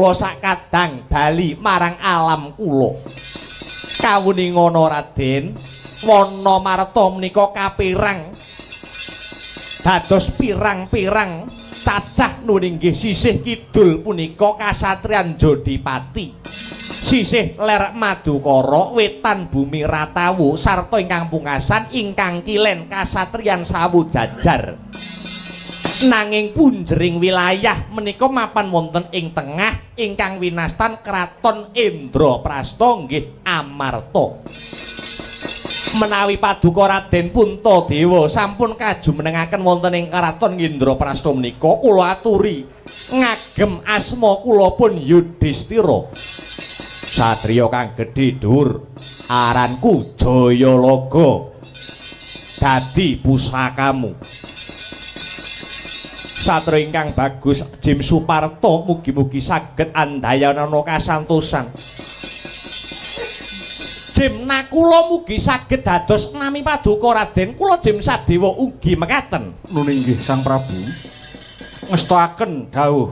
kula sakadang bali marang alam kula. Kawuni ngono Raden, wana marta menika kapirang dados pirang-pirang cacah nuninggih sisih kidul punika kasatriyan Jodipati, sisih ler Madukara, wetan Bumi Ratawu sarta ingkang pungkasan ingkang kilen kasatriyan Sawujajar. Nanging punjering wilayah menika mapan wonten ing tengah ingkang winastan Kraton Indraprastha nggih Amarta. Menawi Paduka Raden Puntadewa sampun kajumenengaken wonten ing Kraton Indraprastha menika, kula aturi ngagem asma kula pun Yudhistira. Satriya kang gedhe dhuwur, aranku Jayalaga. Dadi pusakamu. Satria ingkang bagus Jim Suparto, mugi-mugi saged andayanana kasantosan. Jim nakula mugi saged dados nami Paduka Raden, kula Jim Sadewa ugi mekaten. Nuninggih Sang Prabu. Ngestakaken dawuh.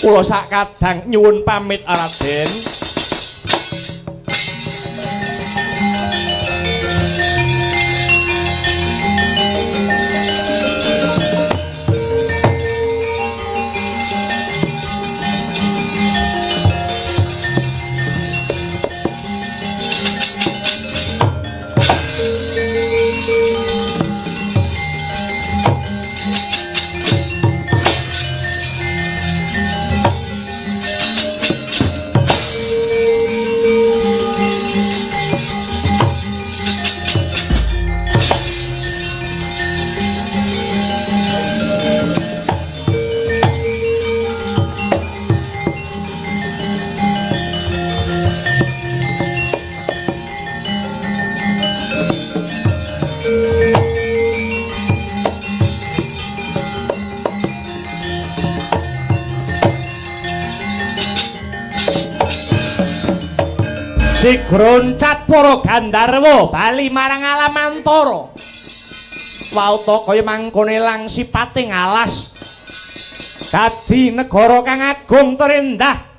Kula sakadang nyuwun pamit Raden. Sigroncat para Gandharwa bali marang alam antara. Wauta kaya mangkone lang sipating alas. Dadi negara kang agung terendah.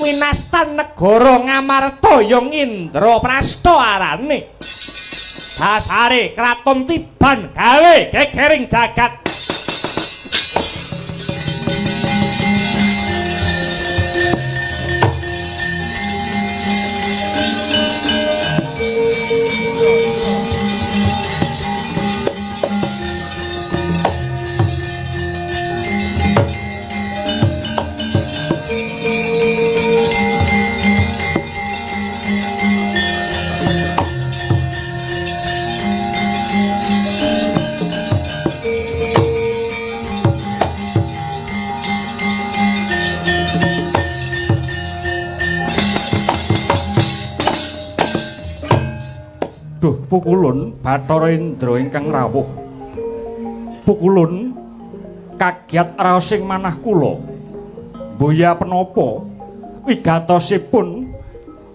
Winastan negara Ngamarta yang Indraprastha arane. Dasare kraton Tiban gawe gegering jagat. Duh, pukulun Bathara Indra ingkang rawuh. Pukulun kagiat raosing manah kula. Boya penapa wigatosipun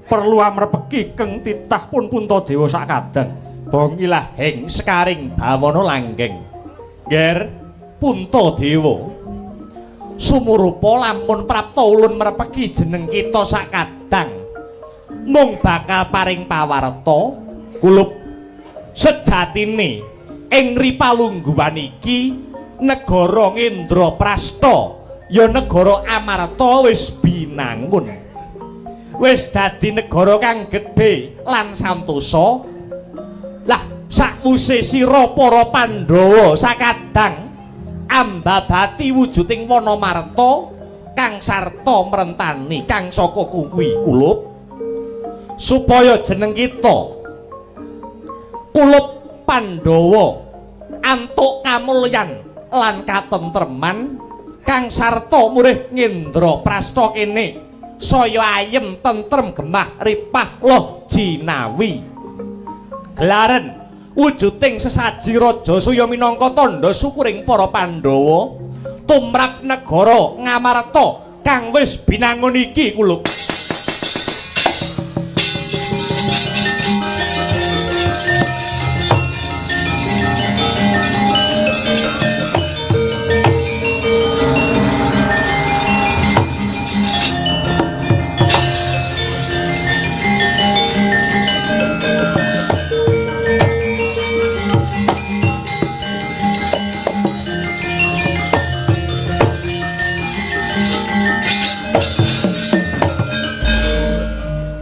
perlu amrepeki keng titah pun Puntadewa sakadang. Bong ilahing sekaring bawana langgeng. Nger Puntadewa. Sumurupa lamun prapta ulun mrepeki jeneng kita sakadang. Mung bakal paring pawarta kulup sejatine ing ripalungguhan iki negara Indraprastha ya negara Amarta wis binangun, wis dadi negara kang gedhe lan santosa. Lah sakwuse sira para Pandhawa sakadang ambabati wujuding Wanamarta kang sarta mrentani kang saka kuwi kulup supaya jeneng kita kulup Pandhawa antuk kamulyan lan katentreman kang sarta murih Ngendraprastha kene saya ayem tentrem gemah ripah loh jinawi. Gelaren wujuding sesaji Raja Suya minangka tandha syukuring para Pandhawa tumrap negara Ngamarta kang wis binangun iki kulup.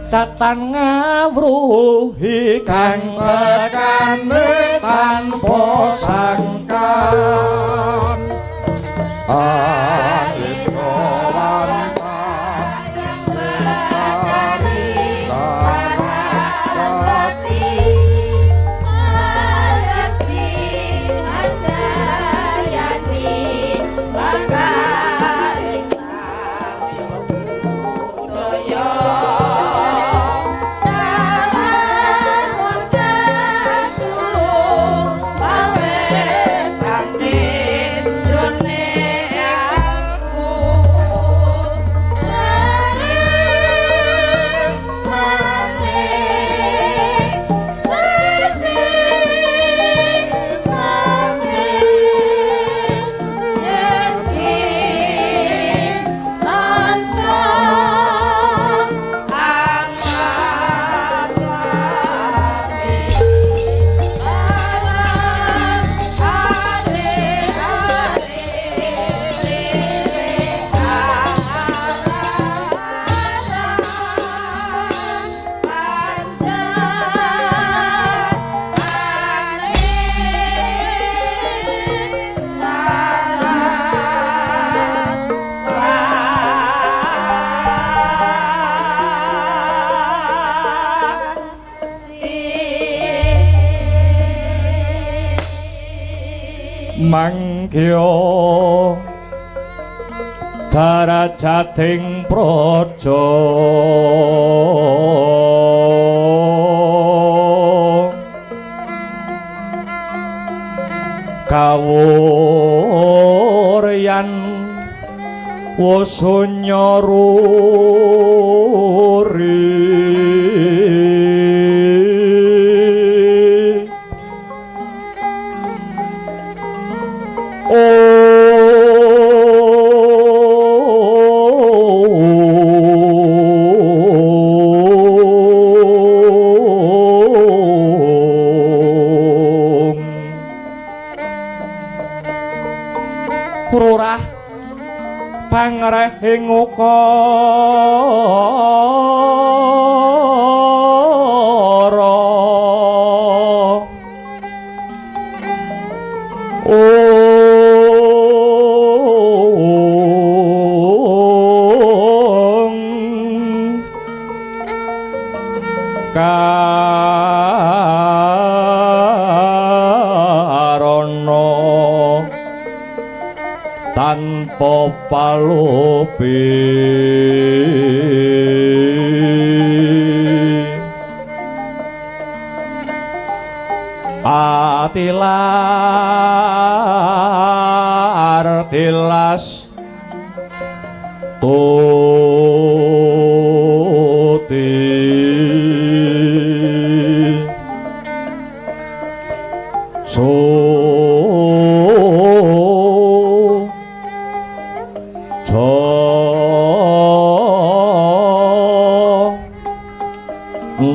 tatan ngawruhi kang tekane tanpa sangkan alit sowan yang berkari saraswati ayati handayani bakari samyo budaya mangkya darajating praja kawuryan wasunyaruri Rurah pangrehing ukara karana tanpa palupi atilar tilas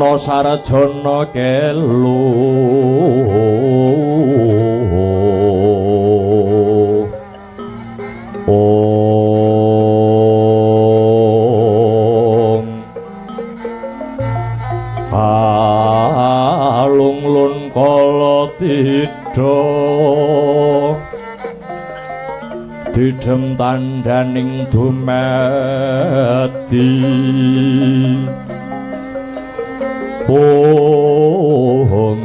no sarjana kelu alung-lun kala tidha didhem tandhaning dumadi Om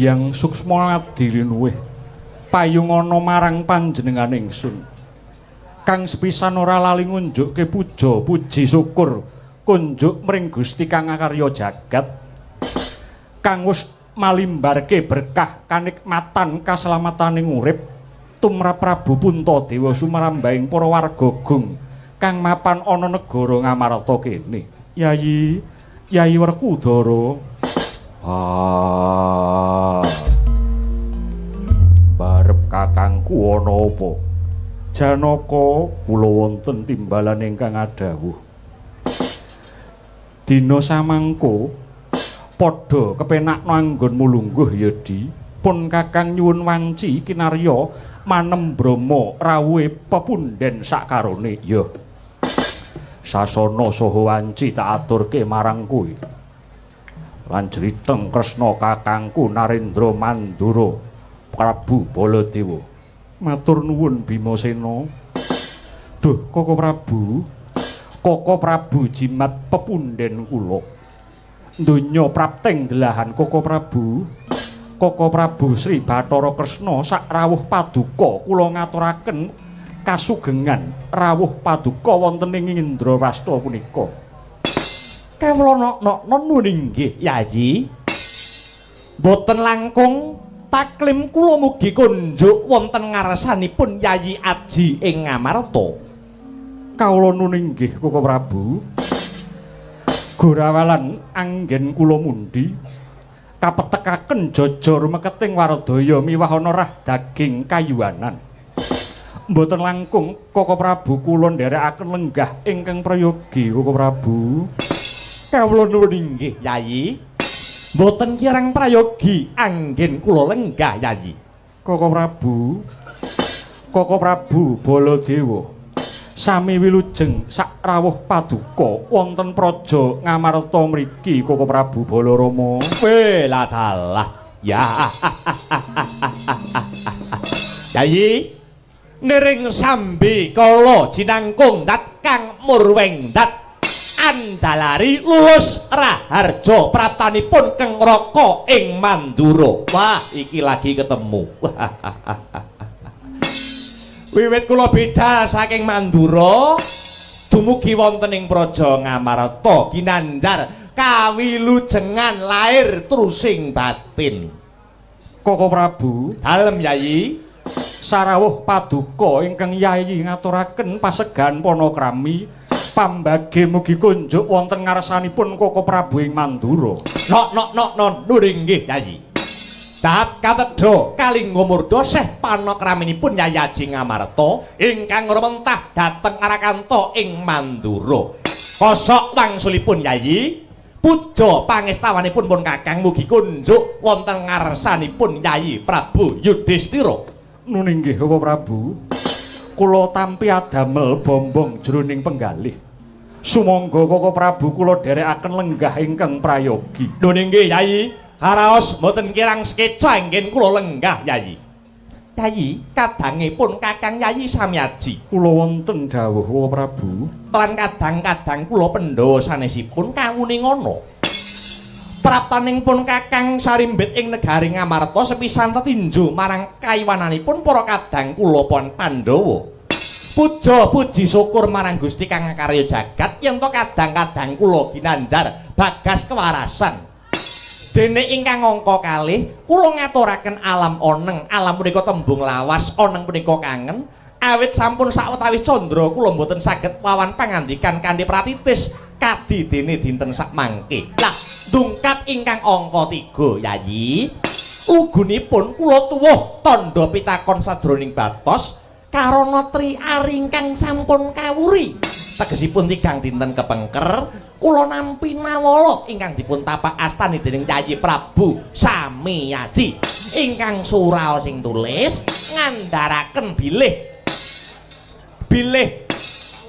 yang suksma adiluwih payungana marang panjenengan ingsun kang sepisan ora lali ngunjukke puja puji syukur kunjuk mring Gusti kang akarya jagat kang wis malimbarke berkah kanikmatan kaselamataning urip tumrap Prabu Puntadewa sumrambaing para warga Gung kang mapan ana negara Ngamarta kene Yayi Werkudara barep kakang niku ana apa? Janaka kula wonten timbalan ingkang adhawuh. Dina samangka padha kepenak nanggonmu lungguh ya Di. Pun Kakang nyuwun wanci kinarya manem Brama rawuhe pepunden sakarone ya. Sasana saha wanci tak aturke marang kowe. Lan jriteng Kresna kakangku Narendra Mandura Prabu Baladewa. Matur nuwun Bimasena. Duh Koko Prabu jimat pepunden kula. Donya prapteng delahan Koko Prabu Sri Bathara Kresna sak rawuh paduka kula ngaturaken kasugengan rawuh paduka wonten ing Indrawasta punika. Kawula nuwun inggih Yayi. Boten langkung taklim kula mugi kunjuk wonten ngarsanipun Yayi Aji ing Ngamarta. Kawula nuwun inggih Koko Prabu. Gorawalan anggen kula mundi kapetekaken jaja rumeketing Waradaya miwah ana rah daging kayuanan. Mboten langkung Koko Prabu kula nderekaken lenggah ingkang prayogi Koko Prabu. Kawula nuwun inggih Yayi. Mboten kirang prayogi anggen kula lenggah Yayi. Koko Prabu Baladewa sami wilujeng sak rawuh paduka wonten praja Ngamarta mriki Koko Prabu Balarama. Wela dalah. Ya. Yayi niring sambi kala jinangkung dat kang murweng dat Anjalari lulus Raharja pratanipun Keng Raka ing Mandura. Wah, iki lagi ketemu. Wiwit kula bidhal saking Mandura dumugi wonten ing Praja Ngamarta ginanjar kawilujengan lair trusing batin. Koko Prabu, dalem Yayi. sarawuh paduka ingkang Yayi ngaturaken pasegan panakrami pambage mugi kunjuk wonten ngarsanipun Koko Prabu ing Mandura. Nuringgih Yayi. Dahat katedha kalingga murda seh panakraminipun Yayi Aji Ngamarta ingkang rumentah dhateng Arakanta ing Mandura. Kosok wangsulipun Yayi, puja pangestawanipun pun Kakang mugi kunjuk wonten ngarsanipun Yayi Prabu Yudhistira. Nuninggih Koko Prabu, kula tampi adamel bombong jroning penggalih. Sumangga Koko Prabu kula dherekaken lenggah ingkang prayogi. Nuninggih Yayi. Karaos mboten kirang sekeca anggen kula lenggah Yayi. Yayi, kadangipun Kakang Yayi sami aji. Kula wonten dawuh Koko Prabu. Lan kadang-kadang kula Pandhawa sanesipun kawuningana. Praptanipun Kakang sarimbit ing negari Ngamarta sepisan tetinju marang kaiwananipun para kadang kula Pandhawa. Puja puji syukur marang Gusti Kang Karya Jagat yen to kadang-kadang kula ginanjar bagas kewarasan. Dene ingkang angka kalih kula ngaturaken alam oneng, alam punika tembung lawas, oneng punika kangen. Awit sampun sawetawis candra kula mboten saged wawan pangandikan kanthi pratitis kadidene dinten sak mangke. Lah, dungkap ingkang angka 3 Yayi. Ugunipun kula tuwuh tandha pitakon sajroning batos karana tri ari ingkang sampun kawuri. Tegesipun 3 dinten kepengker kula nampi nawala ingkang dipun tapak astani dening Yayi Prabu Sami Aji ingkang suraos sing tulis ngandharaken bilih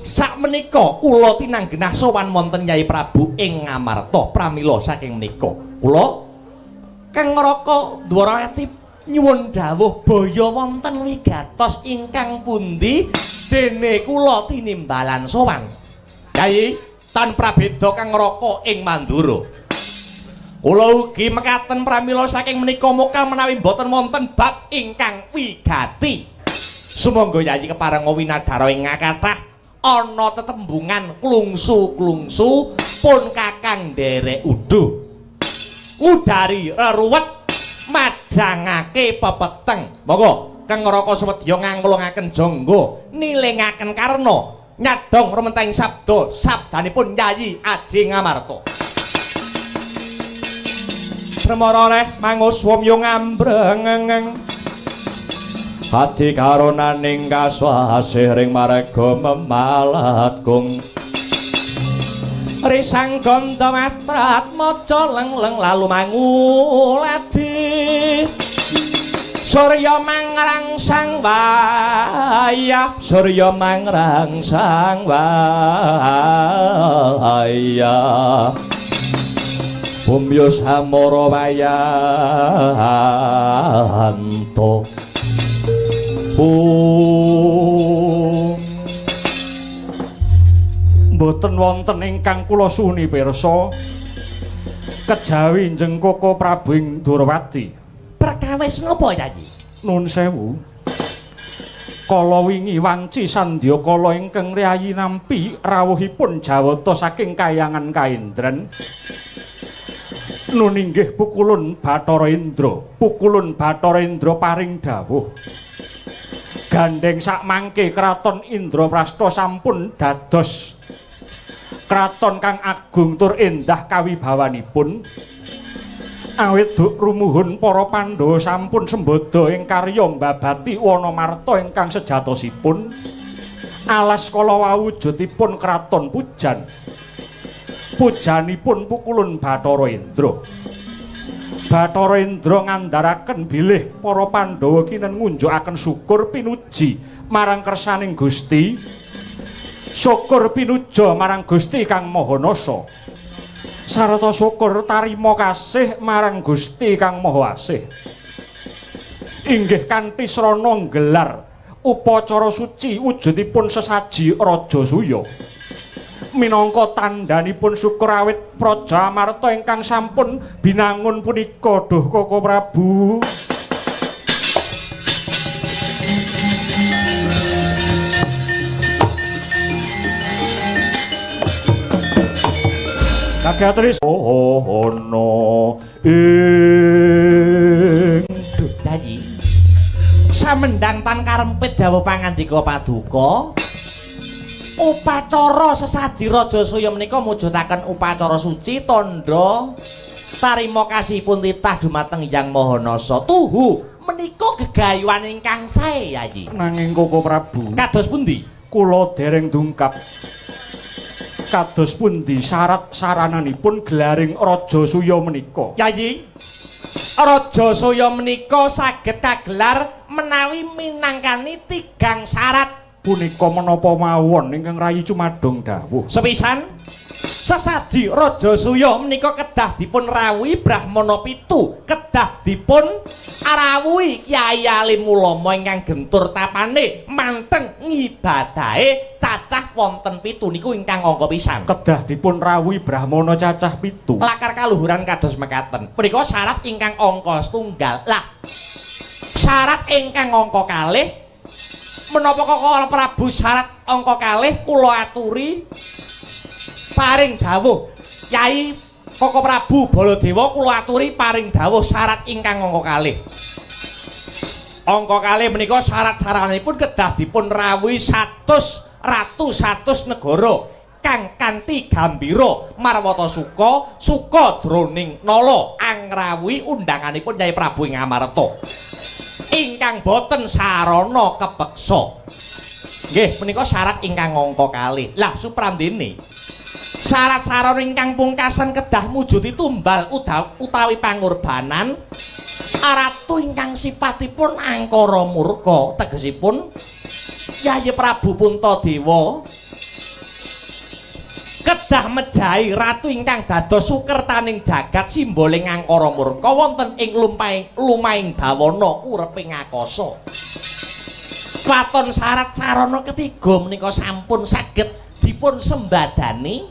sakmenika kula tinanggenah sowan wonten Yayi Prabu ing Ngamarta. Pramila saking menika kula Kang Raka Dwarawati nyuwun dawuh baya wonten wigatos ingkang pundi dene kula tinimbalan sowan Yayi tan prabeda Kang Raka ing Mandura. Kula ugi mekaten pramila saking menika muka menawi boten wonten bab ingkang wigati. Sumangga Yayi kepareng winadara ing kathah ana tetembungan klungsu-klungsu pun Kakang nderek uduh. Ngudari reruwet majangake pepeteng. Monggo Kang Raka sumedya ngangkulungaken jangga nilingaken karna nyadong rumenting sabda sabdanipun Yayi Aji Ngamarta. Premara neh mangus wamya ngambreng Hati karonaning kaswasih ring marga memalatgung risang gondo mastrat maca leng-leng lalu manguladi Surya mangrangsang wayah Surya mangrangsang wayah Bumya samara wayanto Mboten wonten ingkang kula suni pirsa kejawi njeng Koko Prabu ing Durawati. Perkawis napa Yayi? Nun sewu. Kala wingi wanci sandya kala ingkang riyayi nampi rawuhipun Jawata saking kayangan Kaendran. Nun inggih pukulun Bathara Indra. Pukulun Bathara Indra paring dawuh. Gandeng sak mangke kraton Indraprastha sampun dados kraton kang agung tur endah kawibawanipun. Awit duk rumuhun para Pandhawa sampun sembada ing karya mbabati Wanamarta ingkang sejatosipun. Alas kala wujudipun kraton pujan. Pujanipun pukulun Bathara Indra. Bathara Indra ngandharaken bilih para Pandhawa kinen ngunjukaken syukur pinuji marang kersaning Gusti. Syukur pinuja marang Gusti Kang Mahanasa. Sarta syukur tarima kasih marang Gusti Kang Maha Asih. Inggih kanthi srana nggelar upacara suci wujudipun sesaji Raja Suya. Minangka tandhanipun syukur awit Praja Amarta ingkang sampun binangun punika duh Koko Prabu. Kagatris ono ing Yayi. Samendang tan karempit dawuh pangandika paduka. Upacara sesaji Raja Suya menika mujudaken upacara suci tandha tarima kasihipun titah dumateng Hyang Mahanasa. Tuhu menika gegayuhan ingkang sae Yayi. Nanging Koko Prabu, Kados pundi? kula dereng dungkap. Kados pundi syarat sarananipun gelaring Raja Suya menika? Yayi. Raja Suya menika saged kagelar menawi minangkani tigang syarat. Punika menapa mawon ingkang rayi cumadong dawuh. Sepisan sesaji Raja Suya menika kedah dipun rawuhi Brahmana pitu, kedah dipun arawuhi Kyai Alim Ulama ingkang gentur tapane manteng ngibadahe cacah wonten pitu niku ingkang angka pisan. Kedah dipun rawuhi Brahmana cacah pitu. Lakar kaluhuran kados mekaten. Menika syarat ingkang angka setunggal. Lah syarat ingkang angka kalih menapa Koko Prabu syarat angka kalih kula aturi paring dawuh Kyai Koko Prabu Baladewa kula aturi paring dawuh syarat ingkang angka kalih. Angka kalih menika syarat-syaratipun kedah dipun rawuhi 100 ratu 100 negara kang kanthi gambira marwata suka droning nala angrawuhi undanganipun Nyai Prabu ing Amarta. Ingkang boten sarana kepeksa. Nggih, menika syarat ingkang angka kalih. Lah suprandene syarat sarana ingkang pungkasan kedah mujudi tumbal utawi pangorbanan ratu ingkang sipatipun angkara murka, tegesipun Yayi Prabu Puntadewa kedah mejahi ratu ingkang dados sukertaning jagat simboling angkara murka wonten ing lumahing dawana uriping akasa. Waton syarat sarana ketiga menika sampun saged dipun sembadani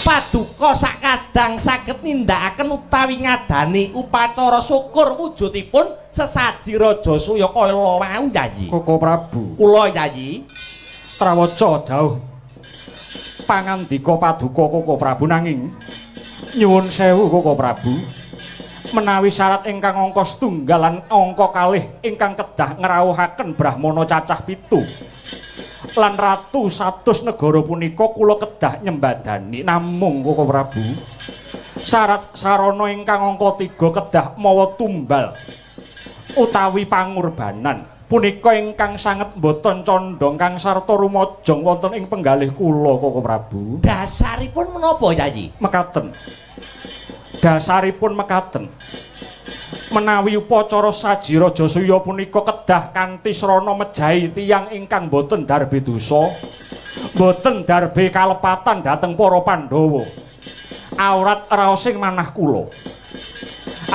paduka sakadang saged nindakaken utawi ngadani upacara syukur wujudipun sesaji Raja Suya kala wau Yayi. Koko Prabu, Kula Yayi trawaca dawuh pangandika paduka Koko Prabu, nanging nyuwun sewu Koko Prabu, menawi syarat ingkang angka setunggal lan angka kalih ingkang kedah ngrawuhaken Brahmana cacah pitu lan ratu 100 negara punika kula kedah nyembadani. Namung Koko Prabu, syarat sarana ingkang angka 3 kedah mawa tumbal utawi pangorbanan punika ingkang sanget boten condong kang sarta rumajang wonten ing penggalih kula Koko Prabu. Dasaripun menapa Yayi? Mekaten. Dasaripun mekaten. Menawi upacara saji Raja Suya punika kedah kanthi srana mejahi tiyang ingkang boten darbe dosa, boten darbe kalepatan dhateng para Pandhawa. Awrat raosing manah kula.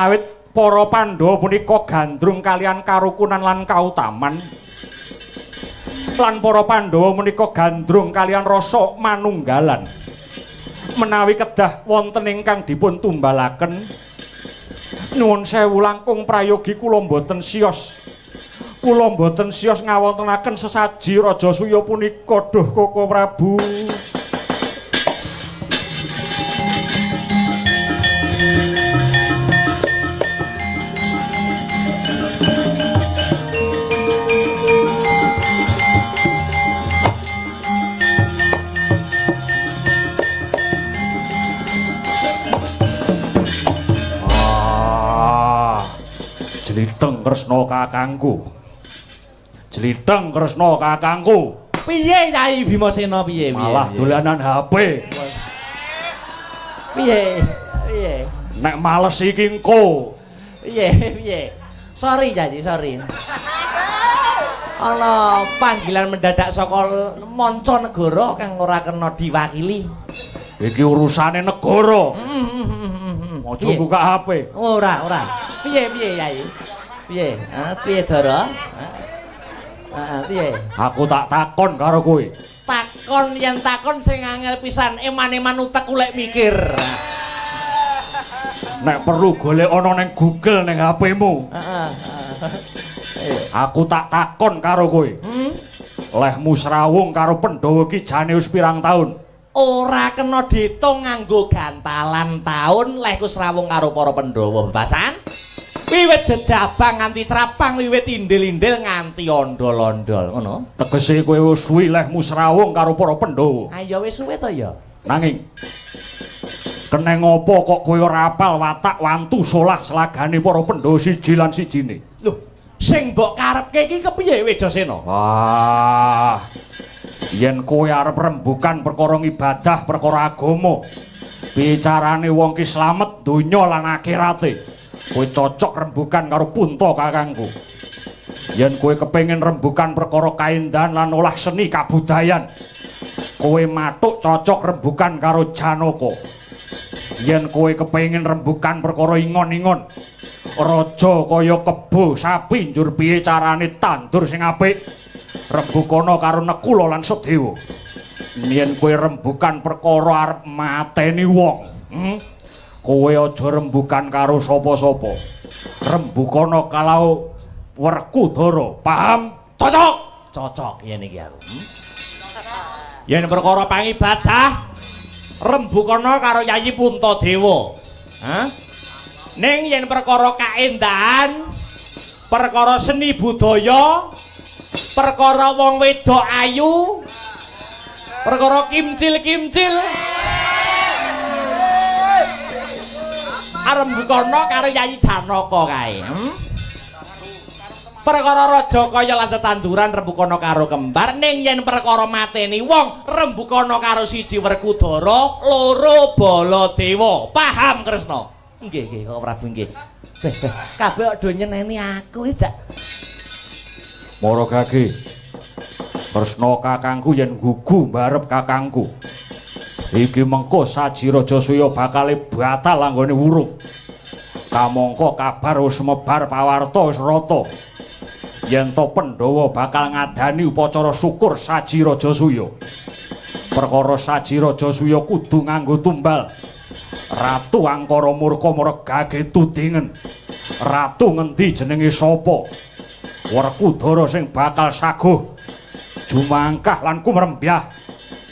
Awit para Pandhawa punika gandrung kalian karukunan lan kautaman. Lan para Pandhawa menika gandrung kalian rasa manunggalan. Menawi kedah wonten ingkang dipun tumbalaken, nuwun sewu langkung prayogi kula mboten siyos. Kula mboten siyos ngawontenaken sesaji Raja Suya punika, duh Koko Prabu. Jlitheng Kresna kakangku. Jlitheng Kresna kakangku. Piye Yayi Bimasena piye? Malah dolanan HP. Piye? Piye? Nek males iki engko. Piye? Sorry Yayi, sorry. Ana panggilan mendadak saka manca negara kang ora kena diwakili. Iki urusane negara. Aja buka HP. Ora. Piye Yayi? Piye? Piye Dara? Piye? Aku tak takon karo kowe. Takon yen takon sing angel pisan, eman-eman utek golek mikir. Nek perlu golek ana ning Google ning HP-mu. Aku tak takon karo kowe. Lehmu srawung karo Pandhawa iki jane wis pirang taun? Ora kena ditung nganggo gantalan taun lehku srawung karo para Pandhawa bebasan. Wiwit jejabang nganti crapang, wiwit indil-indil nganti ondol-ondol, ngono. Tegese kowe wis suwi lehmu srawung karo para Pandhawa. Ya wis suwe to ya. Nanging keneng apa kok kowe ora apal watak wantu solah selagane para Pandhawa siji lan sijine? Lho, sing mbok karepke iki kepiye Wejasena? Wah. Yen kowe arep rembukan perkara ibadah, perkara agama, bicarane wong ki slamet donya lan akhirate, kowe cocok rembukan karo Punta kakangku. Yen kowe kepengin rembukan perkara kaendahan lan olah seni kabudayan, kowe matuk cocok rembukan karo Janaka. Yen kowe kepengin rembukan perkara ingon-ingon, raja kaya kebo sapi njur piye carane tandur sing apik, rembukana karo Nekula lan Sedewa. Yen kowe rembukan perkara arep mateni wong, kowe aja rembukan karo sapa-sapa. Rembukana kalau Werkudara, paham? Cocok yen iki aku. Yen perkara pangibadah rembukana karo Yayi Puntadewa. Ning yen perkara kaendahan, perkara seni budaya, perkara wong wedok ayu, perkara kimcil-kimcil, arembukana karo Yayi Janaka kae. Perkara raja kaya lan tetanduran rembukana karo kembar, ning yen perkara mateni wong rembukana karo siji Werkudara, loro Baladewa. Paham Kresna? Nggih, kok Prabu nggih. Kabeh do nyeneni aku dak. Mara gage. Kresna kakangku yen gugu mbarep kakangku. Iki mengko saji Raja Suya bakal batal anggone wurung. Kamangka kabar wis mebar pawarta wis rata. Yen to Pandhawa bakal ngadani upacara syukur saji Raja Suya. Perkara saji Raja Suya kudu nganggo tumbal. Ratu Angkara murka mregage tudingen. Ratu ngendi jenenge sapa? Werkudara sing bakal saguh jumangkah lan kumrembyah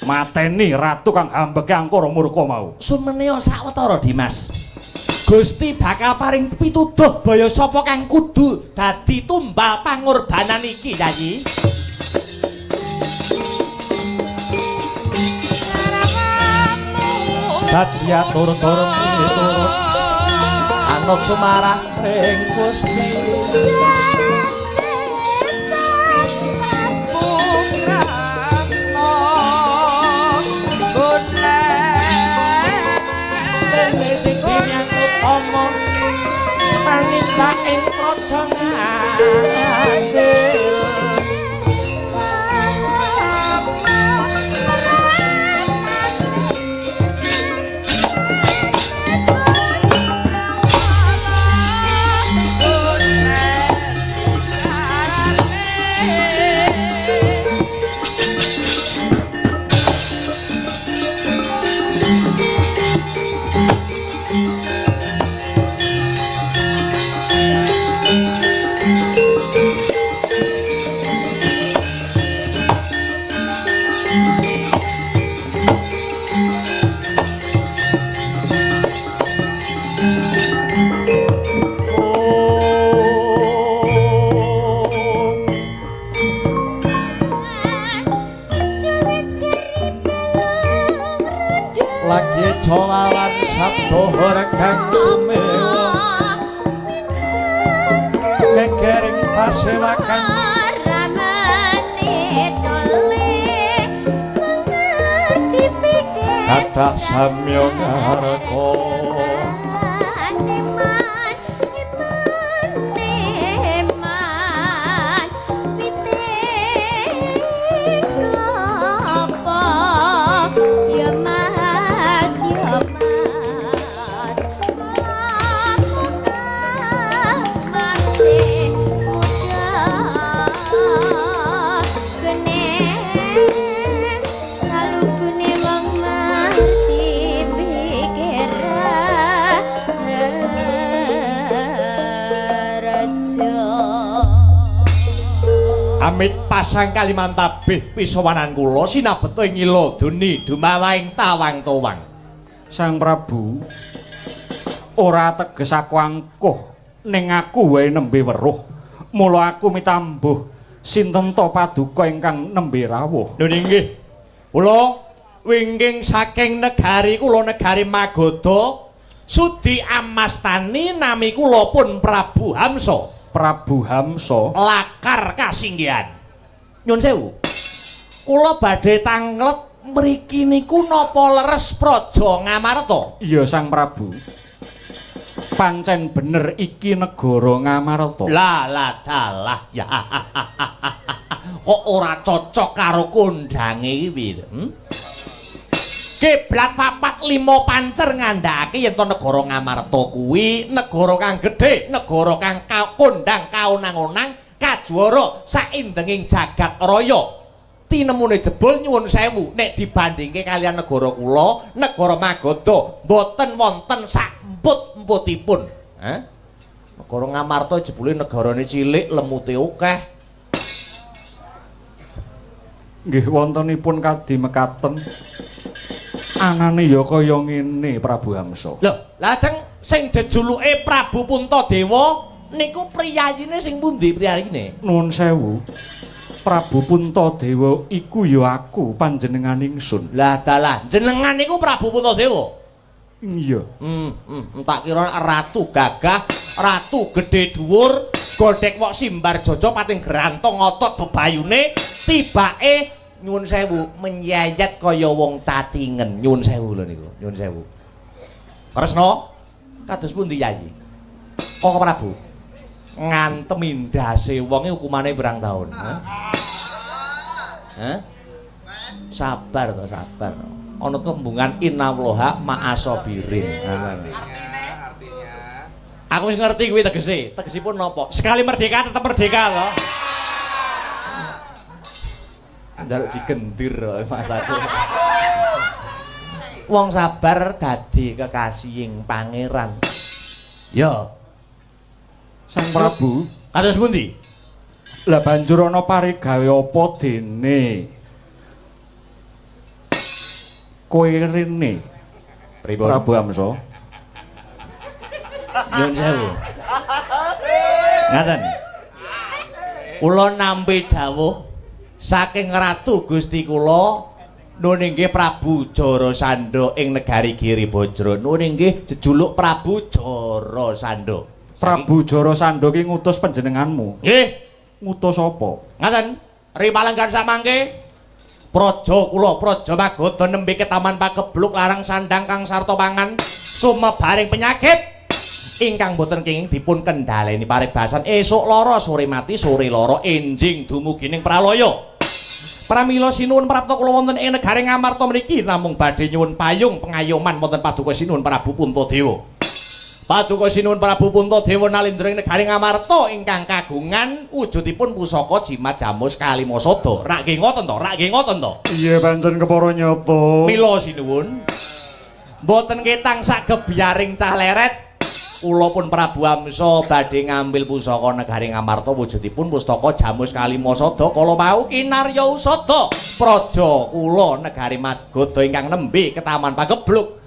mateni ratu kang hambeke Angkara murka mau. Sumene sawetara Dimas. Gusti bakal paring pituduh baya sapa kang kudu dadi tumbal pangorbanan iki, Yayi. Dadi turut anut sumarang ring Gusti. tak ing praja ngasil lagi colalan sabdo regang sumewa gegering pasewakan kathah samya ngareka amit pasang kaliman tabih pisawanan kula sinabeto ing ila duni dumawaing tawang towang. Sang Prabu ora teges aku angkuh ning aku wae nembe weruh mula aku mitambuh sinten to paduka ingkang nembe rawuh. Lho nggih. Kula wingking saking negari kula negari Magoda sudi amastani nami kula pun Prabu Hamsa. Prabu Hamsa lakar kasinggihan. Nyun sewu. Kula badhe tanglet mriki niku napa leres praja Ngamarta? Iya Sang Prabu. Pancen bener iki negara Ngamarta. Lah dalah ya. Kok ora cocok karo kondange iki piye? Kiblat papat lima pancer ngandhakake yen to negara Ngamarta kuwi negara kang gedhe, negara kang kondang kaonang-onang, kajuara saindenging jagat raya. Tinemune jebul nyuwun sewu nek dibandingke kalian negara kula, negara Magoda mboten wonten sak emput-emputipun. Negara Ngamarta jebule negarane cilik, lemute akeh. Nggih wontenipun kadhi mekaten. Anane ya kaya ngene Prabu Hamsa. Lho, lajeng sing jejuluke Prabu Puntadewa niku priyayine sing pundi priyayine? Nuwun sewu. Prabu Puntadewa iku ya aku panjenengan ingsun. Lah dalah, jenengan niku Prabu Puntadewa. Iya. Tak kira ratu gagah, ratu gedhe dhuwur, godhek wok simbar jaja pating grantong otot bebayune, tibake nyuwun sewu menyayat kaya wong cacingen. Nyuwun sewu lho niku, nyuwun sewu. Kresna kados pundi Yayi? Kok Prabu ngantem indase wong iki hukumane pirang taun? Sabar to, sabar. Ana tembungan innallaha ma'asabirin. Artinya aku wis ngerti kuwi tegese. Tegesipun napa? Sekali merdeka tetap merdeka to. Njaluk digendir Mas aku. Wong sabar dadi kekasihing pangeran. Ya. Sang Prabu, kados pundi? Lah banjur ana parigawe apa dene? Kowe rene. Pripun? Prabu Hamsa. Nyun sewu. Ngaten. Kula nampi dawuh saking ratu Gusti kula nuwun inggih Prabu Jarasandha ing negari Giribajra. Nuwun inggih jejuluk Prabu Jarasandha. Prabu Jarasandha ki ngutus panjenenganmu. Nggih, ngutus apa? ngaten. Ripalenggan samangke praja kula praja Magoda nembe ke taman pagebluk larang sandang kang sarta pangan sumebaring penyakit ingkang boten kenging dipun kendhaleni paribasan esuk lara sore mati sore lara enjing dumugi ning pralaya. Pramila sinuwun prapta kula wonten ing negari Ngamarta mriki namung badhe nyuwun payung pengayoman wonten Paduka Sinuwun Prabu Puntadewa. Paduka Sinuwun Prabu Puntadewa nalindra ing negari Ngamarta ingkang kagungan wujudipun pusaka jimat jamus Kalimasada. Rak nggih ngoten to, rak nggih ngoten to. Iya pancen kepara nyata. Mila sinuwun mboten ketang sak gebyaring cah leret. Kula pun Prabu Amsa badhe ngambil pusaka negari Ngamarta wujudipun pustaka jamus Kalimasada kala wau kinarya usada praja kula negari Madgada ingkang nembe ketaman pagebluk.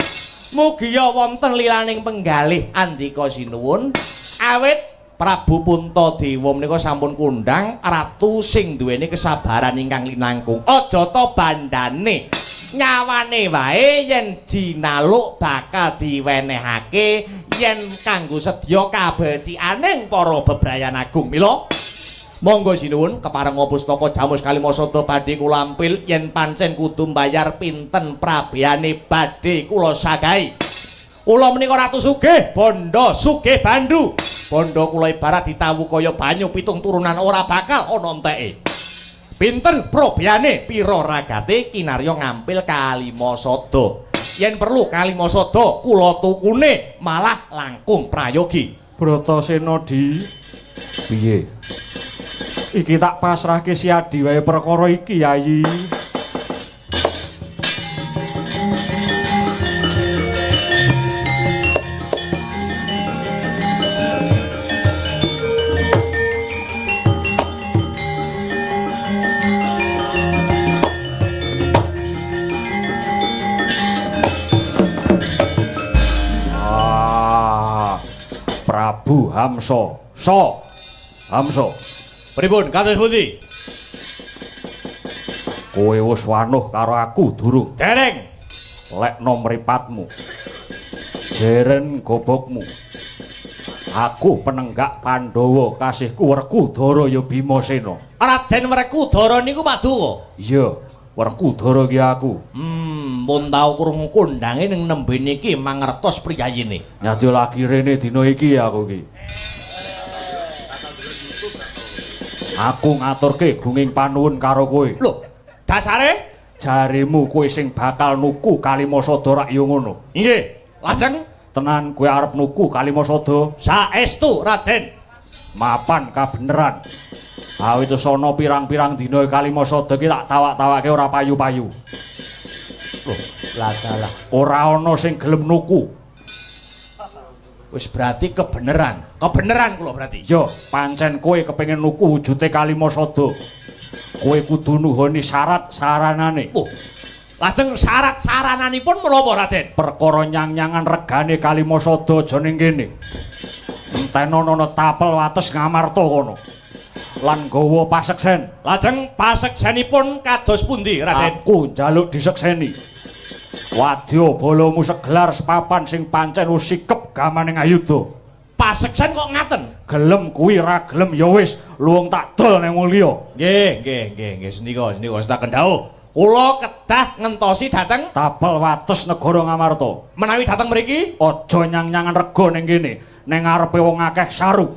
Mugia wonten lilaning penggalih andika sinuwun awit Prabu Puntadewa menika sampun kundang ratu sing duweni kesabaran ingkang linangkung. Aja to bandane nyawane wae yen dinaluk bakal diwenehake yen kanggo sedya kabecikaning para bebrayan agung. Mila monggo sinuwun keparenga pustaka jamus Kalimasada badhe kula ampil yen pancen kudu mbayar pinten prabeyane badhe kula sagahi. Kula menika ratu sugih, bondo sugih bandu. Bondo kula ibarat ditawu kaya banyu pitung turunan ora bakal ana enteke. Pinten probeyane pira ragate kinarya ngampil Kalimasada. Yen perlu Kalimasada kula tukune malah langkung prayogi. Bratasena di piye? Iki tak pasrahke si Adi wae perkara iki, Yayi. Prabu Hamsa. Hamsa. Pripun kados pundi? Kowe wis wanuh karo aku durung? Dereng. Lekno mripatmu. Jeren gobokmu. Aku penenggak Pandhawa kasihku Werkudara ya Bimasena. Raden Werkudara niku paduka. Iya, Werkudara ki aku. Pun tau krungu kondange ning nembe niki mangertos priyayine. Nyadya lagi rene dina iki aku ki. Aku ngaturke gunging panuwun karo kowe. Lho, dasare jarimu kowe sing bakal nuku Kalimasada rak yo ngono. Nggih, lajeng tenan kowe arep nuku Kalimasada? Saestu, Raden. Mapan kabeneran. Awit sono pirang-pirang dina Kalimasada ki tak tawak-tawake ora payu-payu. Loh, ladalah. Ora ana sing gelem nuku. Wis berarti kebeneran. Kebeneran kula berarti. Yo, pancen kowe kepengin nuku wujude Kalimasada. Kowe kudu nuhoni syarat saranane. Oh. Lajeng syarat sarananipun menapa, Raden? Perkara nyang-nyangan regane Kalimasada aja ning kene. Entenono tapel wates Ngamarta kono. Lan gawa paseksen. Lajeng paseksenipun kados pundi, Raden? Aku njaluk disekseni. Wadya balamu segelar sepapan sing pancen usikep gamaning ayuda. Paseksen kok ngaten? Gelem kuwi ra gelem ya wis luwung tak dol ning mulya. Nggih, senika setaken dawuh. Kula kedah ngentosi dhateng tapel wates negara Ngamarta. Menawi dhateng mriki aja nyang-nyangan rega ning kene, ning ngarepe wong akeh saru.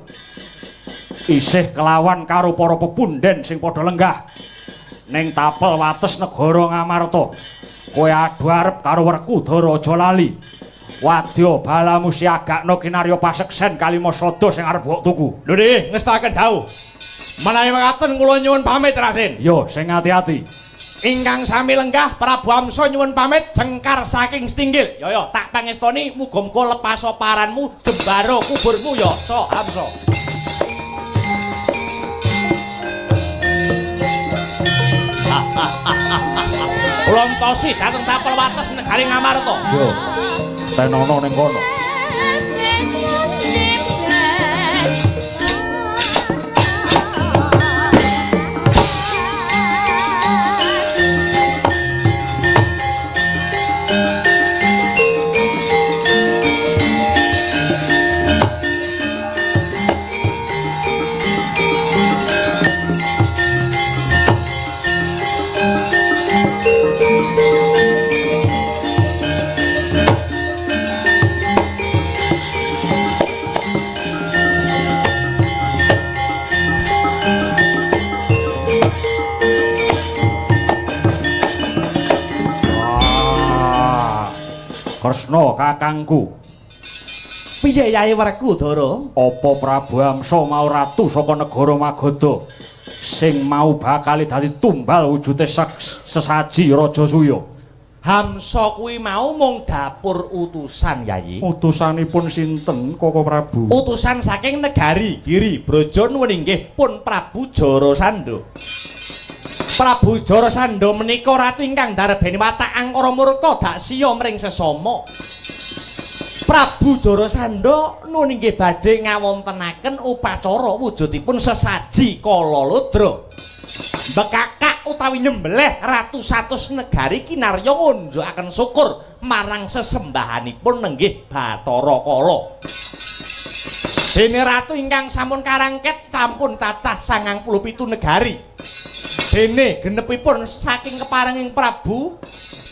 Isih kelawan karo para pepunden sing padha lenggah. Ning tapel wates negara Ngamarta. Kowe adu arep karo Werkudara aja lali. Wadya balamu siagakno kinarya paseksen Kalimasada sing arep mbok tuku. Lho nggih, ngestaken dawuh. Menawi mekaten kula nyuwun pamit, Raden. Yo, sing ati-ati. Ingkang sami lenggah Prabu Amsa nyuwun pamit jengkar saking Stinggil. Yo tak pangestoni muga-muga lepas paranmu jembaro kuburmu yo So Amsa. Lontosi dateng tapel wates negari Ngamarta. Yo. Tenono ning kono. Kresna kakangku. Piye Yai Werkudara? Apa Prabu Amsa mau ratu saka negara Magadha sing mau bakal dadi tumbal wujude sesaji Raja Suya? Hamsa kuwi mau mung dapur utusan Yai. Utusanipun sinten Koko Prabu? Utusan saking negari Giri Braja inggih pun Prabu Jarasandha. Prabu Jarasandha menika ratu ingkang ndarbeni watak angkara murka dak siya mring sesama. Prabu Jarasandha nun inggih badhe ngawontenaken upacara wujudipun sesaji Kalalodra. Bekakak utawi nyembelih ratu satus negari kinarya ngunjukaken syukur marang sesembahanipun nenggih Bathara Kala. Dene ratu ingkang sampun karangket sampun cacah 97 negari. Dene genepipun saking keparenging Prabu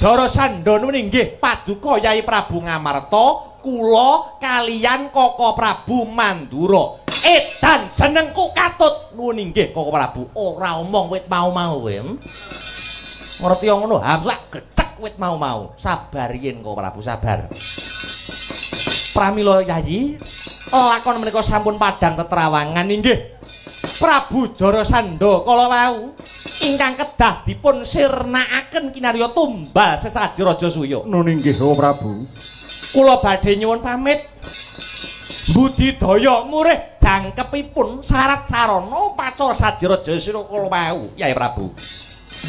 Jarasandha inggih paduka Yai Prabu Ngamarta, kula kaliyan Koko Prabu Mandura. Edan jenengku katut nuwun inggih Koko Prabu. Ora omong wit mau-mau kowe. Ngerti ngono, hamsak gecek wit mau-mau. Sabar yen Koko Prabu, sabar. Pramila Yayi, lakon menika sampun padhang tetrawangan inggih. Prabu Jarasandha kala wau ingkang kedah dipun sirnakaken kinarya tumbal sesaji Raja Suya. Nun inggih Koko Prabu. Kula badhe nyuwun pamit. Budidaya murih jangkepipun syarat sarana upacara saji Raja Suya kala wau, Yai Prabu.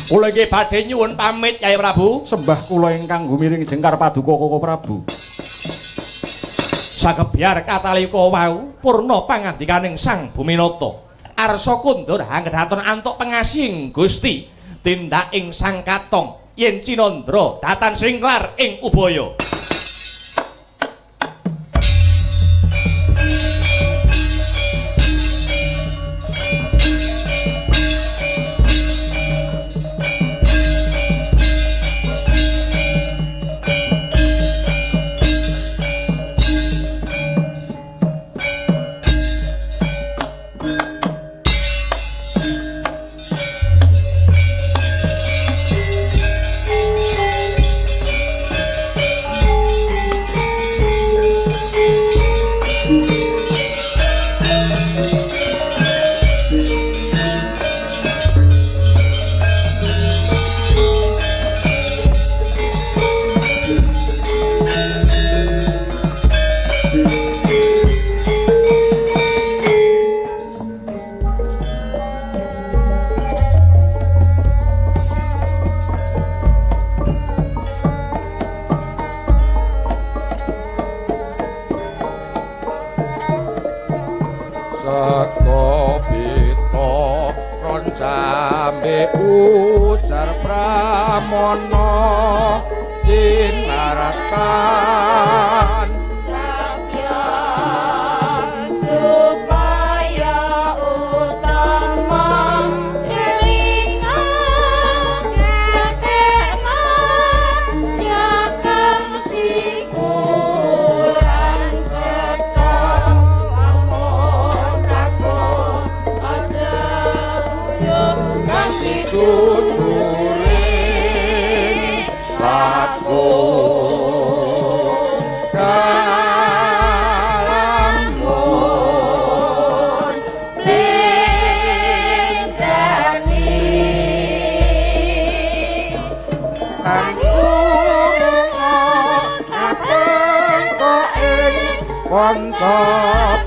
Kula nggih badhe nyuwun pamit, Yai Prabu. Sembah kula ingkang gumiring jengkar paduka Koko Prabu. Sakebyar katalika wau purna pangandikaning Sang Buminata. Arsa kundur anggedaton antuk pengasing Gusti tindak ing Sang Katong yen Cinandra datan singklar ing ubaya.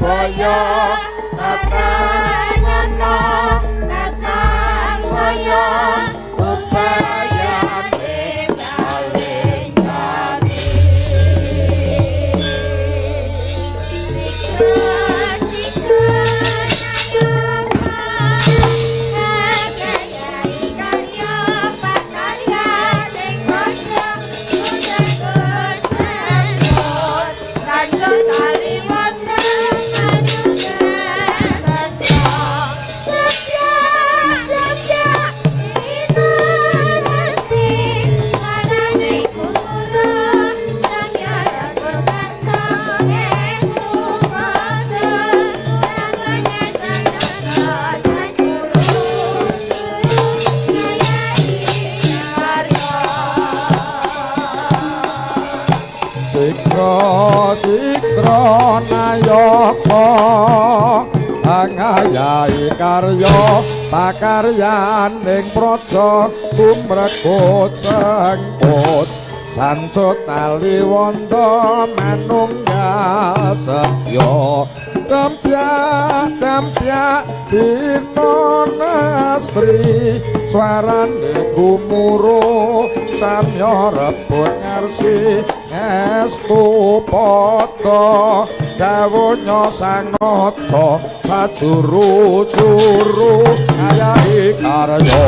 Kaliwatan angayai karya pakaryaning praja kumrekut sengkut sancut tali wanda manunggal setya tempyak dina nasri swarane gumuruh samya rebut ngarsi estu pada dawuhnya sang nata sajuru-juru ayahi karya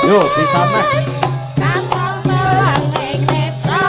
Yo bisa meh. Kampung tulang ning netra.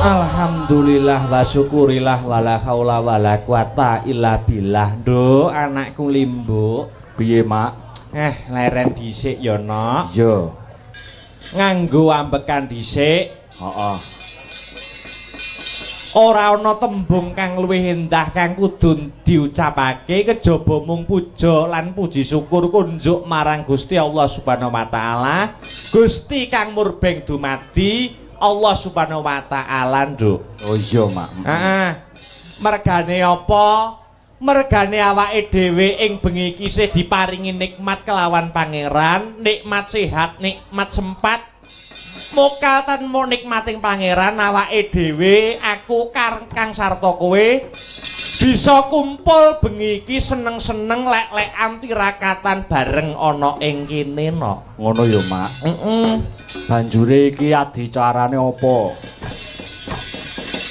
Alhamdulillah wa syukurillah wala haula wala quwata illa billah. Nduk, anakku Limbu. Piye, Mak? Leren dhisik ya, Nok. Yo. Nganggo ambekan dhisik. Heeh. Ora ana tembung kang luwih endah kang kudu diucapake kejaba mung puja lan puji syukur kunjuk marang Gusti Allah Subhanahu wa taala. Gusti kang murbeng dumadi Allah Subhanahu wa taala, Nduk. Oh iya, Mak. Heeh. Mergane apa? Mergane awake dhewe ing bengi iki isih diparingi nikmat kelawan pangeran, nikmat sehat, nikmat sempat. Mokal mo nikmating pangeran awake dhewe, aku Kang sarta kowe bisa kumpul bengi iki seneng-seneng lek-lekan tirakatan bareng ana ing kene, Nok. Ngono ya, Mak. Banjure iki adicarane apa?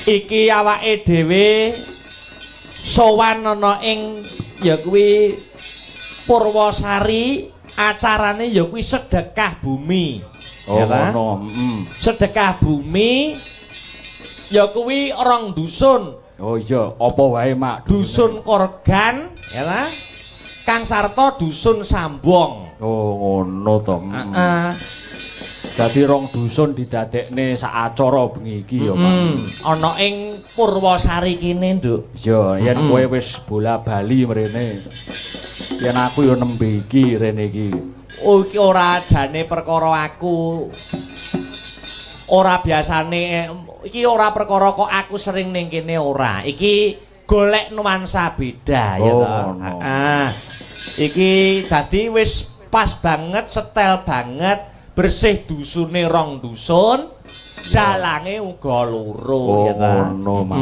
Iki awake dhewe sowan ana ing ya kuwi Purwosari, acarane ya kuwi sedekah bumi. Oh, ya ta? ngono. Sedekah bumi ya kuwi rong dusun. Oh iya, apa wae, Mak? Dusun Korgan, ya ta? Kang Sarta dusun Sambong. Oh, ngono to. Heeh. Dadi rong dusun didadekne sak acara bengi iki ya, Mak. Ana ing Purwosari kene, Nduk. Iya, yen kowe wis bola-bali mrene. Yen aku ya nembe iki rene iki. Oh, iki ora jane perkara aku. Ora biasane iki ora perkara kok aku sering ning kene ora. Iki golek nuansa beda ya to. Heeh. Iki dadi wis pas banget, setel banget, bersih dusune rong dusun, dalange uga loro ya to. Ngono, Mak.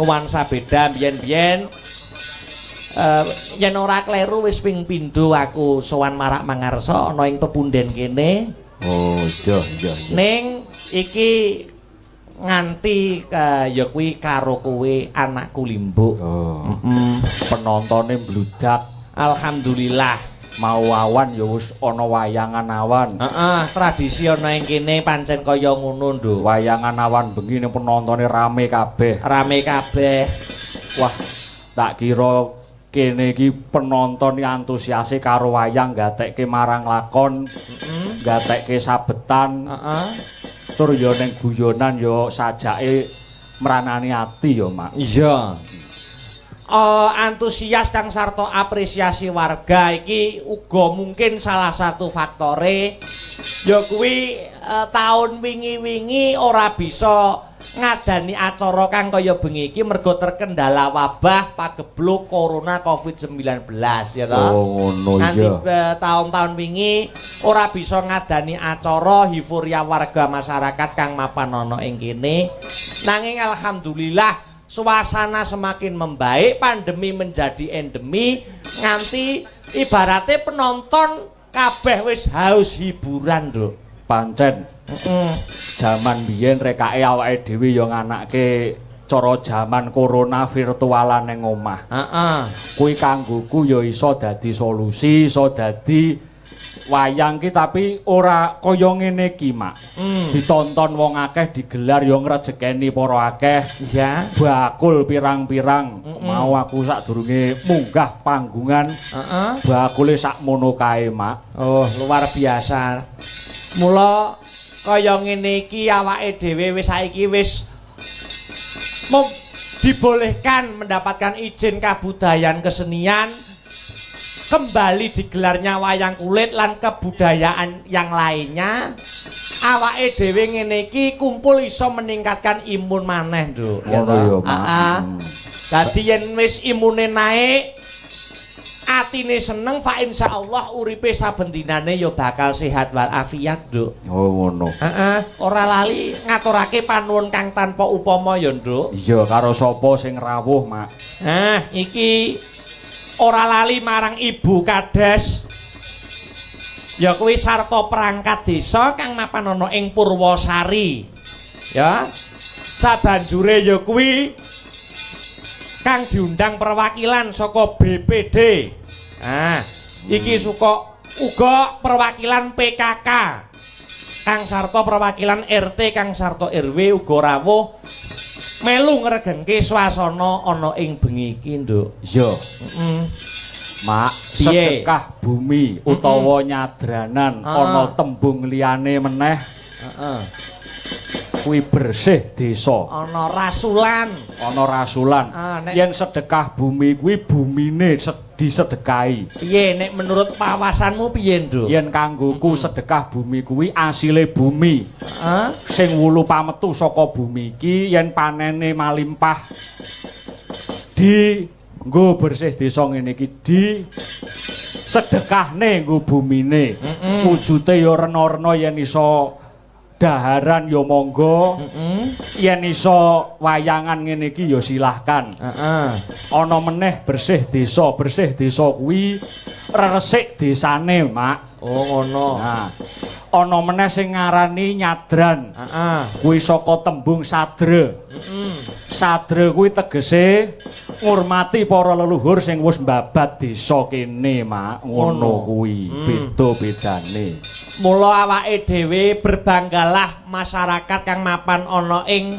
Nuansa beda biyen-biyen. Yen ora kleru wis ping pindho aku sowan marak mangarsa ana ing pepunden kene. Oh, iya. Ning iki nganti ya kuwi karo kowe anakku Limbuk. Oh. Penontone mbludak. Alhamdulillah. Mau awan ya wis ana wayangan awan. Heeh, tradisi ana ing kene pancen kaya ngono, Nduk. Wayangan awan bengi ning penontone rame kabeh. Rame kabeh. Wah, tak kira kene iki penonton antusiase karo wayang gatekke marang lakon, gatekke sabetan. Heeh. Tur ya ning guyonan ya sajake mranani ati ya, Mak. Iya. Antusias Kang sarta apresiasi warga iki uga mungkin salah satu faktore ya kuwi taun wingi-wingi ora bisa ngadani acara kang kaya bengi iki mergo terkendala wabah pagebluk corona COVID-19 ya toh. Oh ngono iya. Nanti tahun-tahun wingi ora bisa ngadani acara hifuria warga masyarakat kang mapan ana ing kene. Nanging alhamdulillah suasana semakin membaik, pandemi menjadi endemi, nganti ibaratnya penonton kabeh wis haus hiburan, Nduk. Pancen. Jaman biyen rekake awake dhewe ya nganake cara jaman corona virtualan ning omah. Heeh. Kuwi kanggoku ya iso dadi solusi, iso dadi wayang ki tapi ora kaya ngene iki, Mak. Ditonton wong akeh, digelar ya ngrejekeni para akeh. Iya. Bakul pirang-pirang. Mau aku sadurunge munggah panggungan. Heeh. Bakule sakmono kae, Mak. Oh, luar biasa. Mula kaya ngene iki awake dhewe wis saiki wis dibolehkan mendapatkan izin kabudayan kesenian kembali digelarnya wayang kulit lan kebudayaan yang lainnya. Awake dhewe ngene iki kumpul iso meningkatkan imun maneh, Nduk. Ngono ya, Mak. Heeh. Dadi yen wis imune naik, atine seneng fa insyaallah uripe saben dinane ya bakal sehat wal afiat, Nduk. Oh ngono. Heeh, ora lali ngaturake panuwun kang tanpa upama ya, Nduk. Iya, karo sapa sing rawuh, Mak? Nah, iki ora lali marang Ibu Kades. Ya kuwi sarta perangkat desa kang mapan ana ing Purwosari. Ya. Sabanjure ya kuwi kang diundang perwakilan saka BPD. Nah, iki suka uga perwakilan PKK. Kang sarta perwakilan RT, kang sarta RW uga rawuh melu ngregenke swasana ana ing bengi iki, Nduk. Iya. Mak, Piye? sedekah bumi utawa nyadranan ana tembung liyane meneh. Heeh. Kuwi bersih desa. Ana rasulan. Ana rasulan. Yen sedekah bumi kuwi bumine disedekahi. Piye nek menurut pawasanmu piye, Nduk? Yen kanggoku sedekah bumi kuwi asile bumi. Heeh. Sing wulu pametu saka bumi iki yen panene malimpah di nggo bersih desa ngene iki di sedekahne nggo bumine. Wujute ya rena-rena yen iso daharan ya monggo. Yen iso wayangan ngene iki ya silahkan. Ana meneh bersih desa kuwi resik desane, Mak. Oh ngono. Nah, ana meneh sing ngarani nyadran. Kuwi saka tembung sadre. Sadre kuwi tegese ngurmati para leluhur sing wis mbabat desa kene, Mak. Ngono kuwi. Beda-bedane. Mula awake dhewe berbanggalah masyarakat kang mapan ana ing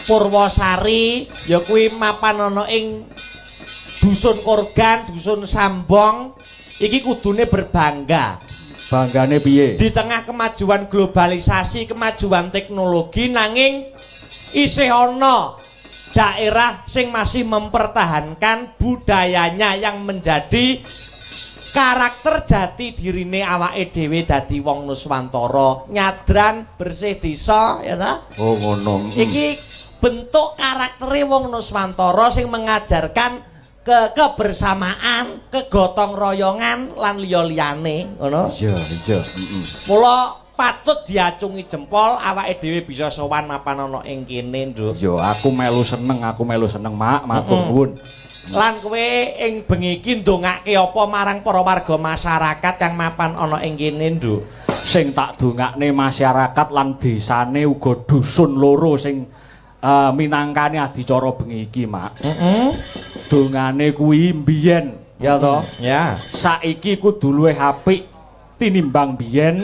Purwosari, ya kuwi mapan ana ing Dusun Korgan, Dusun Sambong. Iki kudune berbangga. Banggane piye? Di tengah kemajuan globalisasi, kemajuan teknologi nanging isih ana daerah sing masih mempertahankan budayanya yang menjadi karakter jati dirine awake dhewe dadi wong Nuswantara, nyadran bersih desa ya ta? Oh ngono. Iki bentuk karaktere wong Nuswantara sing mengajarkan kebersamaan, kegotong royongan lan liya-liyane, ngono. Iya, iya, Mula patut diacungi jempol awake dhewe bisa sowan mapan ana ing kene, Nduk. Yo, aku melu seneng, Mak, matur nuwun. Lan kowe ing bengi iki ndongake apa marang para warga masyarakat kang mapan ana ing kene, Nduk? Sing tak dongakne masyarakat lan desane uga dusun loro sing minangkani adicara bengi iki, Mak. Dongane kuwi mbiyen, ya toh? Ya. Saiki kudu luwih apik tinimbang biyen.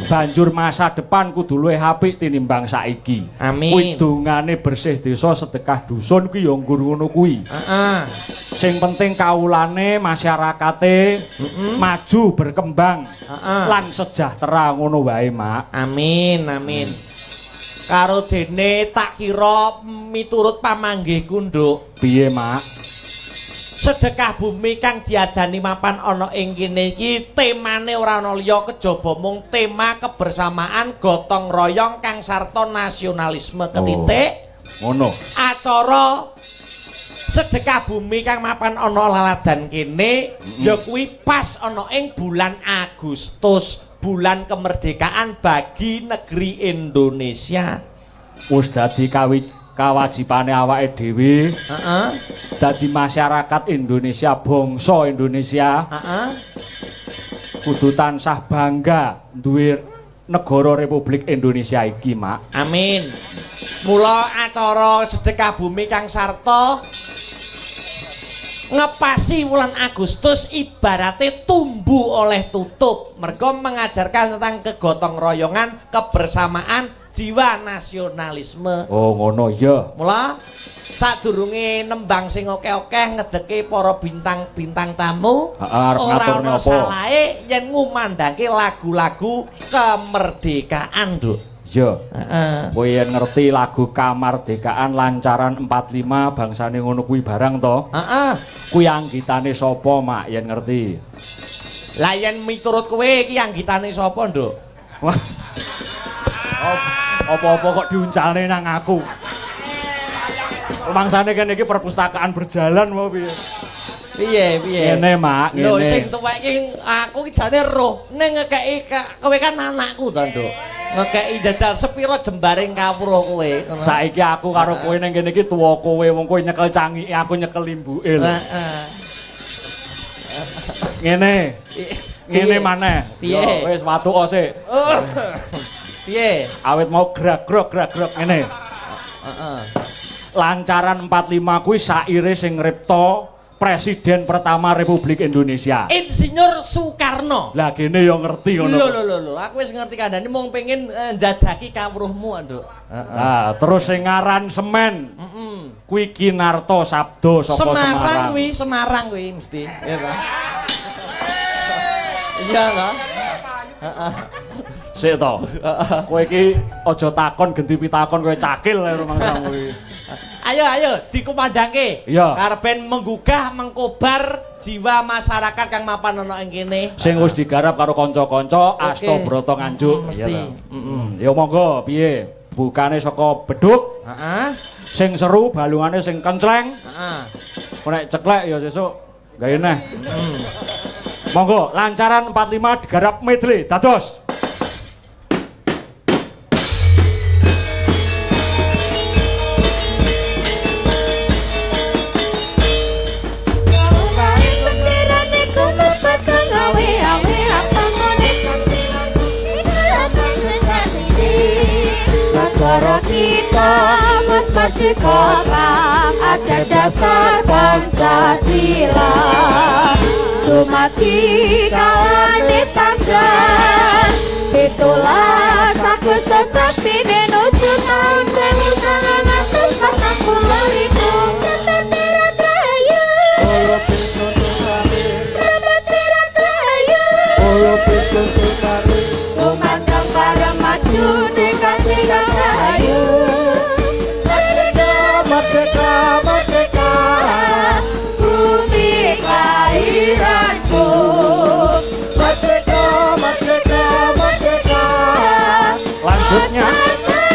Banjur masa depan kudu luwih apik tinimbang saiki. Amin. Kuwi dongane bersih desa sedekah dusun kuwi ya nggur ngono kuwi. Heeh. Sing penting kawulane masyarakate maju berkembang lan sejahtera ngono wae, Mak. Amin, amin. Karo dene tak kira miturut pamanggihku, Nduk. Piye, Mak? Sedekah bumi kang diadani mapan ana ing kene iki temane ora ana liya kejaba mung tema kebersamaan, gotong royong kang sarta nasionalisme ketitik. Ngono. Acara sedekah bumi kang mapan ana laladan kene ya kuwi pas ana ing bulan Agustus, bulan kemerdekaan bagi negeri Indonesia. Wis dadi kawajibane awake dhewe. Heeh. Dadi masyarakat Indonesia, bangsa Indonesia. Heeh. Kudu tansah bangga duwe negara Republik Indonesia iki, Mak. Amin. Mula acara sedekah bumi Kang Sarta ngepasi wulan Agustus ibaratnya tumbuh oleh tutup. Mergo mengajarkan tentang kegotong royongan, kebersamaan, jiwa nasionalisme. Oh, ngono ya. Mula sadurunge nembang sing akeh-akeh ngedeke para bintang-bintang tamu, arep ora ngaturne ana apa? salahe yen ngumandangke lagu-lagu kemerdekaan, Nduk. Ya. Heeh. Kowe yen ngerti lagu kamardekaan lancaran 45 bangsane ngono kuwi barang to? Heeh. Kuwi anggitane sapa, Mak, yen ngerti? Lah yen miturut kowe iki anggitane sapa, Nduk? Wah. Apa-apa kok diuncalne nang aku. Mangsane kene iki perpustakaan berjalan mau piye? Piye? Ngene, Mak, ngene. Lho sing tuwek iki aku iki jane roh ning ngekeki kowe kan anakku to, Nduk. Ngekeki jajal sepiro jembaring kawruh kowe. Saiki aku karo kowe ning kene iki tuwa kowe, wong kowe nyekel cangike, aku nyekel limbuke lho. Heeh. Ngene. Ngene maneh. Piye? Wis watuka sik. Piye? Awit mau grag-grog ngene. Heeh. Lancaran 45 kuwi saire sing ngripta Presiden pertama Republik Indonesia. Insinyur Soekarno. Lah kene yo ngerti ngono. Lho, aku wis ngerti kandhane mung pengen njajaki kawruhmu, Nduk. Nah, terus sing ngaran semen. Heeh. Kuwi Kinarto Sabdo saka Semarang. Semarang kuwi mesti, ya ta? Iya ta? Heeh. Sik to. Kowe iki aja takon genti pitakon kowe cakil ae rumangsamu iki. Ayo dikumandangke. Iya. Karepen menggugah mengkobar jiwa masyarakat kang mapan ana ing kene. Sing wis digarap karo kanca-kanca asta brata nganjuk. Mesti. Ya monggo piye? Bukane saka beduk. Heeh. Sing seru balungane sing kencleng. Heeh. Nek ceklek ya sesuk gawe neh. Monggo lancaran 45 digarap medley dados. Negara kita mas merdeka ada dasar Pancasila. Dumadi kalane tanggal 17 Agustus saktine nuju taun 1945. Bendera Rahayu, bendera Rahayu, kumandang bareng maju dengan Rahayu. Merdeka, merdeka, bumi kelahiranku. Merdeka, merdeka, merdeka, Lanjutnya merdeka.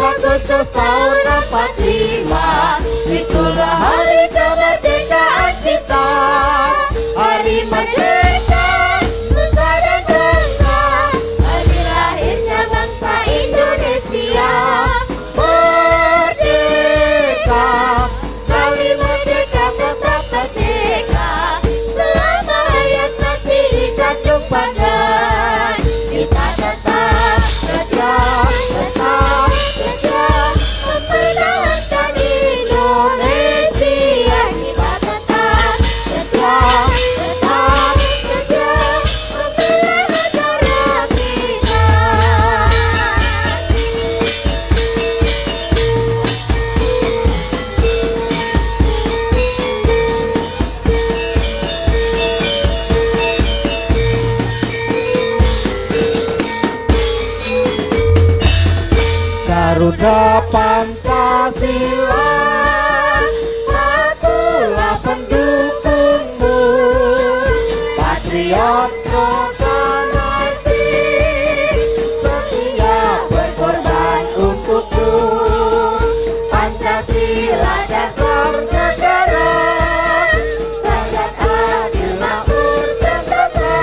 Agustus tahun 45, itulah hari kemerdekaan kita. Hari merdeka, nusa dan bangsa, hari lahirnya bangsa Indonesia. Merdeka, sekali merdeka tetap merdeka. Selama hayat masih dijunjung badan, kita tetap setia, tetap mempertahankan Indonesia. Kita tetap setia, tetap setia membela negara kita. Garuda Pancasila, Akulah pendukungmu, patriot proklamasi, setia berkorban untukmu. Pancasila dasar negara, rakyat adil makmur sentosa.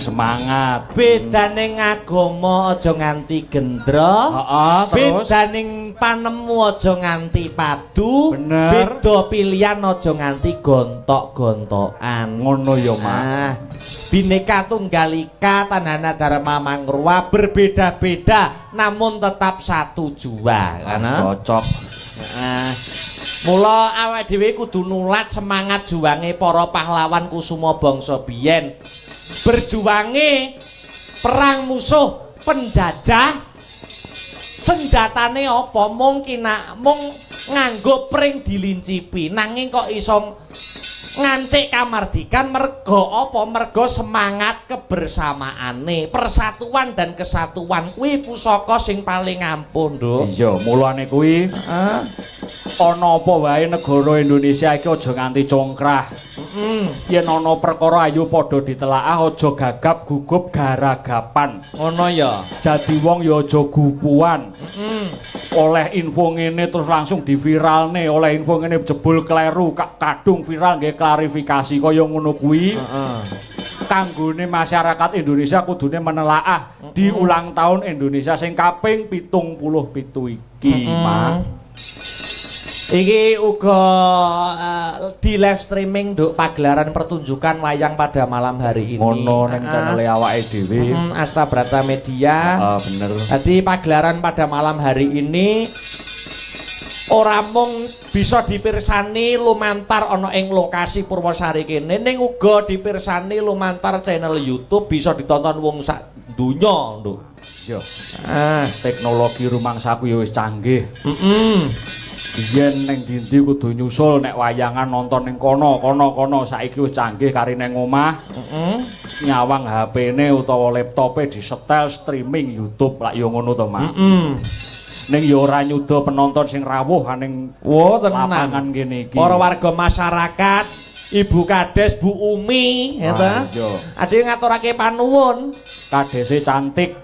semangat. Bedaning agama aja nganti gendro. Heeh, terus Bedaning panemu aja nganti padu. Bener. Beda pilihan aja nganti gontok-gontokan. ngono ya, Mak. Ah, Bhinneka Tunggal Ika Tandhana Dharma Mangruwa berbeda-beda namun tetap satu jua kana. Cocok. Mula awake dhewe kudu nulat semangat juwange para pahlawan kusuma bangsa biyen. Berjuwange perang musuh penjajah. Senjatane apa? Mung nganggo pring dilincipi. Nanging kok iso ngancik kamardikan mergo apa? Mergo semangat kebersamaane, persatuan dan kesatuan kuwi pusaka sing paling ampun, Nduk. Iya, mulane kuwi ana apa wae negara Indonesia iki aja nganti congkrah. Yen ana perkara ayo padha ditelaah, aja gagap gugup garagapan. Ngono ya. Dadi wong ya aja gupuan. Oleh info ngene terus langsung diviralne, oleh info ngene jebul kleru kadung viral nggih klarifikasi kaya ngono kuwi. Kanggone masyarakat Indonesia kudune menelaah di ulang tahun Indonesia sing kaping 77 iki, Pak. Iki uga di live streaming Nduk pagelaran pertunjukan wayang pada malam hari ini. Ngono ning channel awake dhewe. Asta Brata Media. Bener. Jadi pagelaran pada malam hari ini ora mung bisa dipirsani lumantar ana ing lokasi Purwosari kene, ning uga dipirsani lumantar channel YouTube bisa ditonton wong sak donya, Nduk. Yo. Teknologi rumangsaku ya wis canggih. Biyen ning ndi kudu nyusul nek wayangan nonton ning kono saiki wis canggih kari ning omah. Nyawang HP-ne utawa laptope disetel streaming YouTube lak yo ngono to, Mak. Ning yo ora nyuda penonton sing rawuh ning lapangan kene iki. Para warga masyarakat, Ibu Kades, Bu Umi, ya ta? Ade ngaturake panuwun, kadese cantik.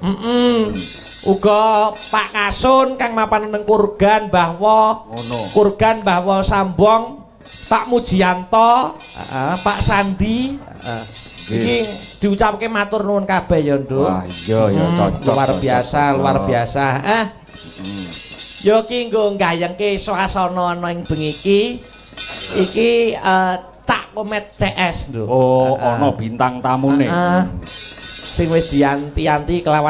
Uga Pak Kasun kang mapan neng Kurgan bahwa Kurgan bahwa Sambong, Pak Mujianto, Pak Sandi, iki diucapke matur nuwun kabeh ya, Nduk. Wah, iya ya cocok. Luar biasa. Yo ki nggo nggayengke swasana ana ing bengi iki Cak Komet CS, Nduk. Oh, ana bintang tamune. Sing wis dianti-anti kelawan